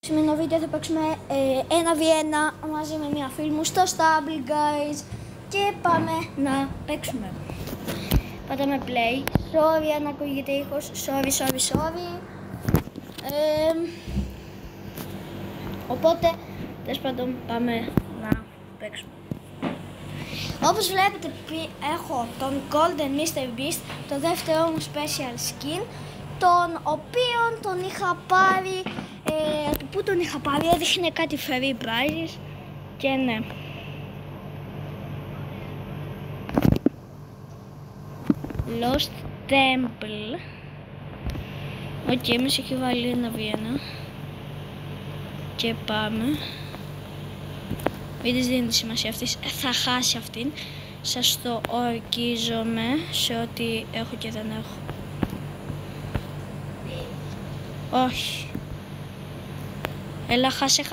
σημερινό βίντεο θα παίξουμε 1v1 μαζί με μια φίλη μου στο Stable guys και πάμε να παίξουμε. Πατάμε play. Sorry αν ακούγεται ήχος, sorry. Οπότε, τέλος πάντων, πάμε να παίξουμε. Όπως βλέπετε έχω τον Golden Mr. Beast, το δεύτερο μου special skin, τον οποίον τον είχα πάρει, πού τον είχα πάρει, έδειχνε κάτι free prizes και ναι. Lost Temple. Οκ, εμείς έχει βάλει ένα Βιέννα. Και πάμε. Μην της δίνει σημασία αυτής, θα χάσει αυτήν. Σας το ορκίζομαι σε ό,τι έχω και δεν έχω. Όχι. Έλα, χάσε.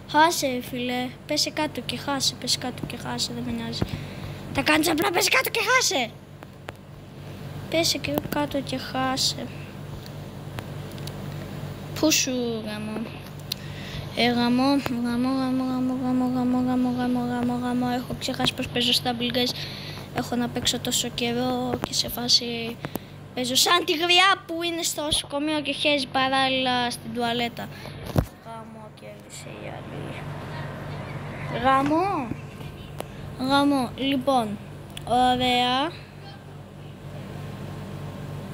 Χάσε, φίλε. Πέσε κάτω και χάσε, δεν με νοιάζει. Τα κάνεις απλά, πέσε κάτω και χάσε. Πέσε και κάτω και χάσε. Πού σου γαμώ. Γαμώ. Έχω ξεχάσει πως παίζω Stable guys. Έχω να παίξω τόσο καιρό και σε φάση παίζω σαν τη γριά που είναι στο νοσοκομείο και χέζει παράλληλα στην τουαλέτα. Γαμώ και έλυσε η άλλη. Γαμώ. Λοιπόν, ωραία.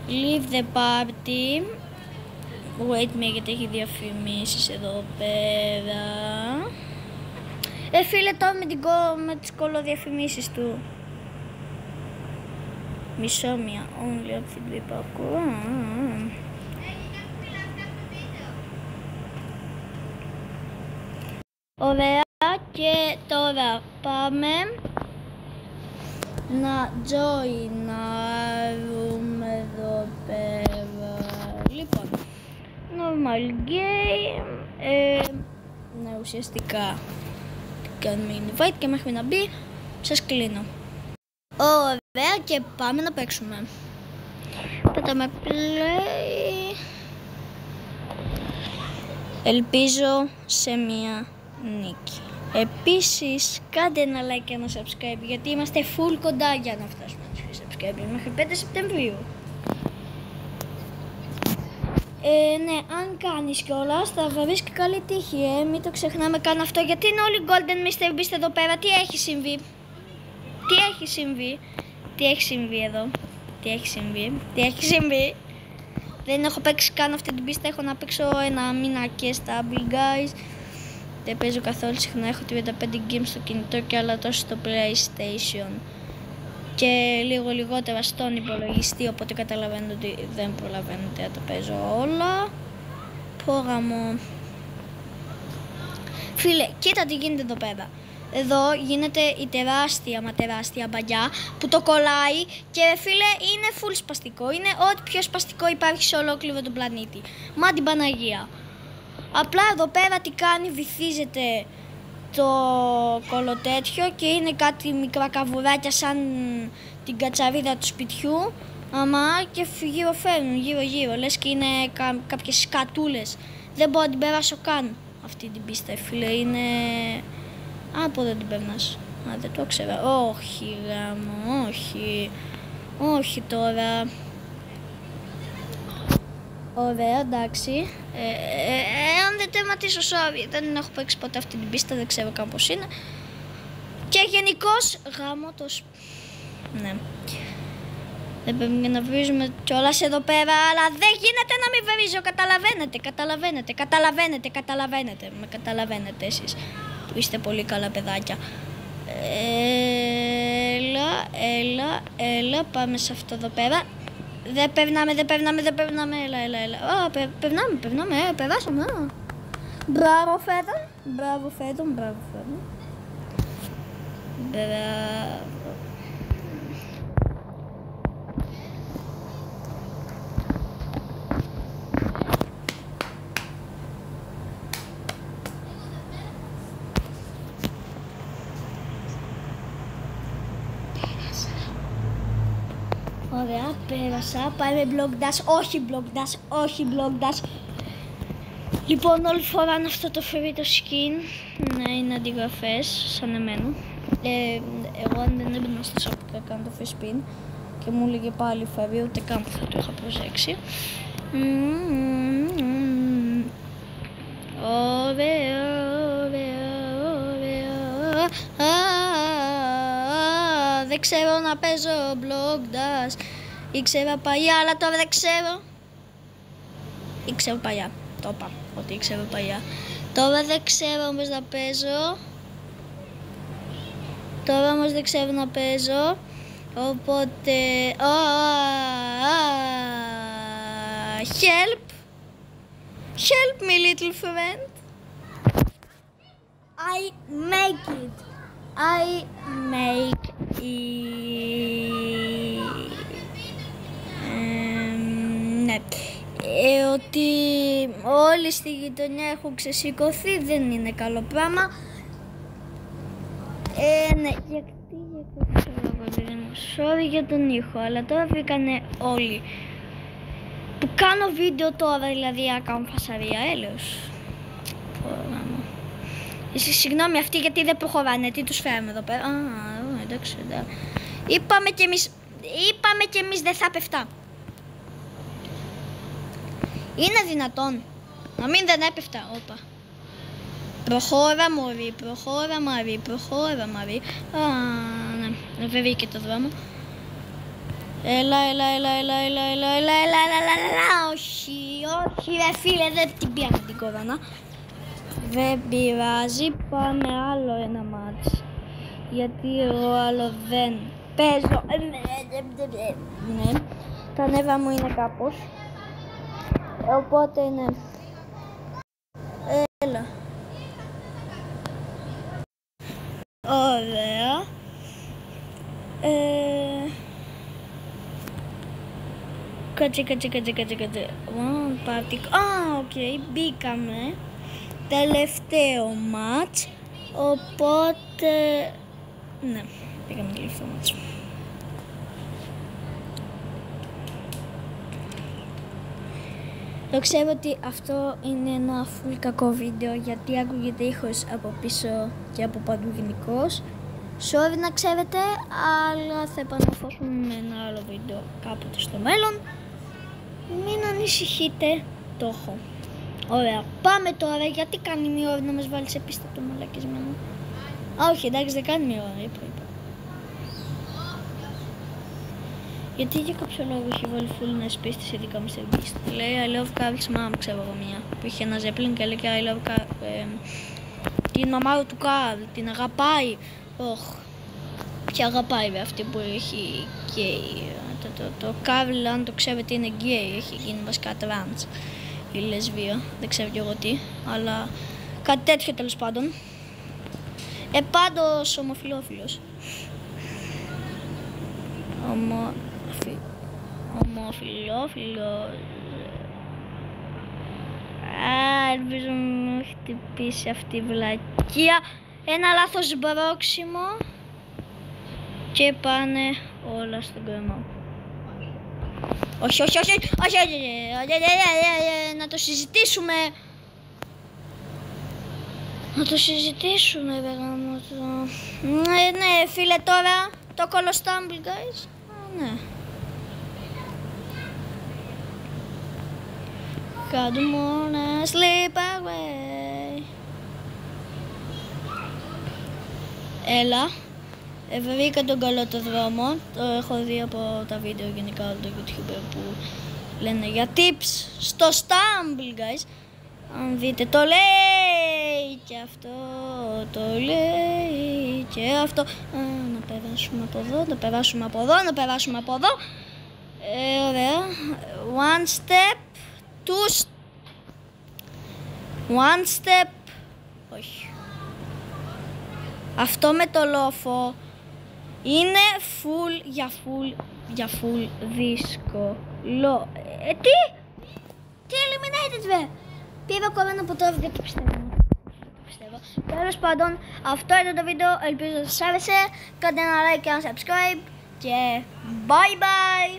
Leave the party. Wait me, γιατί έχει διαφημίσεις εδώ πέρα. Φίλε, τώρα με τις κολοδιαφημίσεις του. Μισό μία. Only outfit we pack. Ωραία, και τώρα πάμε να joinarουμε εδώ πέρα. Λοιπόν, normal game. Ναι, ουσιαστικά κάνουμε invite και μέχρι να μπει σας κλείνω. Ωραία, και πάμε να παίξουμε. Πατάμε play. Ελπίζω σε μια νίκη. Επίσης κάντε ένα like και ένα subscribe, γιατί είμαστε full κοντά για να φτάσουμε στους subscribe μέχρι 5 Σεπτεμβρίου. Ναι, αν κάνεις κιόλας θα βρεις και καλή τύχη, μην το ξεχνάμε καν αυτό, γιατί είναι όλοι Golden Mr. Beast εδώ πέρα. Τι έχει συμβεί εδώ, τι έχει συμβεί. Δεν έχω παίξει καν αυτή την πίστα, έχω να παίξω ένα μήνα και Stable guys. Δεν παίζω καθόλου συχνά, έχω 35 games στο κινητό και άλλα τόσο στο PlayStation και λίγο λιγότερα στον υπολογιστή, οπότε καταλαβαίνετε ότι δεν προλαβαίνετε να τα παίζω όλα. Πρόγραμμα. Φίλε, κοίτα τι γίνεται εδώ πέρα. Εδώ γίνεται η τεράστια μπαγιά που το κολλάει και φίλε είναι full σπαστικό. Είναι ό,τι πιο σπαστικό υπάρχει σε ολόκληρο τον πλανήτη. Μα την Παναγία. Απλά εδώ πέρα τι κάνει, βυθίζεται το κολοτέτιο και είναι κάτι μικρά καβουράκια σαν την κατσαρίδα του σπιτιού. Και γυροφέρνουν γύρω, λες και είναι κάποιες σκατούλες. Δεν μπορώ να την περάσω καν αυτή την πίστα, φίλε, είναι... Από δεν την περνάς. Δεν το ήξερα. Όχι γάμο, όχι τώρα. Ωραία, εντάξει. Αν δεν τερματίσω, sorry, δεν έχω παίξει ποτέ αυτή την πίστα, δεν ξέρω καν πώς είναι. Και γενικώς γάμο το... Ναι. Δεν πρέπει να βρίζουμε κιόλας εδώ πέρα, αλλά δεν γίνεται να μην βρίζω, καταλαβαίνετε. Με καταλαβαίνετε εσείς που είστε πολύ καλά παιδάκια. Έλα, πάμε σε αυτό εδώ πέρα. Δεν περνάμε, έλα. Περνάμε, περάσαμε. Μπράβο Φέδων. Ωραία, πέρασα. Πάμε block dash. Όχι block dash. Λοιπόν, όλοι φοράνε αυτό το φρύτο skin. Ναι, είναι αντιγραφές, σαν εμένα. Εγώ αν δεν έμπαινα στο shop και κάνω το free spin και μου έλεγε πάλι φεύγει, ούτε καν που θα το είχα προσέξει. Δεν ξέρω να παίζω Block Dash. Ήξερα παλιά, αλλά τώρα δεν ξέρω. Ήξερα παλιά, το είπα ότι ήξερα παλιά. Τώρα δεν ξέρω όμως να παίζω. Τώρα όμως δεν ξέρω να παίζω. Οπότε... Help! Help me, little friend! I make it! I make it! Ναι. Ότι όλοι στη γειτονιά έχουν ξεσηκωθεί δεν είναι καλό πράγμα. Ναι, γιατί sorry για τον ήχο, αλλά τώρα βρήκανε όλοι που κάνω βίντεο τώρα, δηλαδή να κάνω φασαρία, έλεος. Συγγνώμη αυτοί γιατί δεν προχωράνε, τι τους φέρουμε εδώ πέρα. Εντάξει, είπαμε κι εμείς δεν θα πεφτά. Είναι δυνατόν να μην δεν έπεφτα, όπα. Προχώρα μωρή, προχώρα Μαρή, προχώρα Μαρή. Ναι, βέβαια και το δρόμο. Έλα, όχι ρε φίλε, δεν την πιάνε την κορώνα. Δεν πειράζει, πάμε άλλο ένα μάτς. Γιατί εγώ άλλο δεν παίζω. Ναι, τα νεύρα μου είναι κάπως. Οπότε ναι. Έλα. Ωραία. Κάτσε. Οκ, μπήκαμε. Τελευταίο μάτς. Οπότε... ναι, πήγαμε τελευταίο μάτς. Το ξέρω ότι αυτό είναι ένα full κακό βίντεο γιατί ακούγεται ήχος από πίσω και από παντού γενικώς. Sorry να ξέρετε, αλλά θα επαναρθώσουμε με ένα άλλο βίντεο κάποτε στο μέλλον. Μην ανησυχείτε, το έχω. Ωραία, πάμε τώρα, γιατί κάνει μία ώρα να μας βάλει σε πίστα το μαλακισμένο. Όχι, εντάξει, δεν κάνει μία ώρα, είπα. Γιατί για κάποιο λόγο έχει βάλει full να σπίσει ειδικά Mr. Beast. Λέει I love Carl's mom, ξέρω εγώ μία. Που είχε ένα Zeppelin και λέει και I love την μαμά του Carl, την αγαπάει. Και αγαπάει με αυτή που έχει γκέι. Το Carl, αν το ξέρετε, είναι γκέι, έχει γίνει βασικά τρανς. Η λεσβία, δεν ξέρω κι εγώ τι, αλλά κάτι τέτοιο τέλος πάντων. Πάντως ομοφιλόφιλος. Ομοφιλόφιλος. Ελπίζω μου χτυπήσει αυτή η βλακεία. Ένα λάθος μπρόξιμο και πάνε όλα στον κρεμό. Όχι, να το συζητήσουμε. Ναι, φίλε, τώρα το κολοστάμπλ, guys. Ναι. God morning, sleep away. Έλα. Βρήκα τον καλό το δρόμο. Το έχω δει από τα βίντεο γενικά όλο το YouTuber που λένε για tips στο Stumble, guys. Αν δείτε, το λέει και αυτό, το λέει και αυτό. Να περάσουμε από εδώ, να περάσουμε από εδώ, να περάσουμε από εδώ. Ωραία. One step, one step. Όχι. Αυτό με το λόφο είναι full για full δύσκολο. Τι eliminated βε. Πήρα κορώνα από τώρα, δεν το πιστεύω. Τέλος πάντων, αυτό ήταν το βίντεο, ελπίζω να σας άρεσε. Κάντε ένα like και ένα subscribe και bye bye.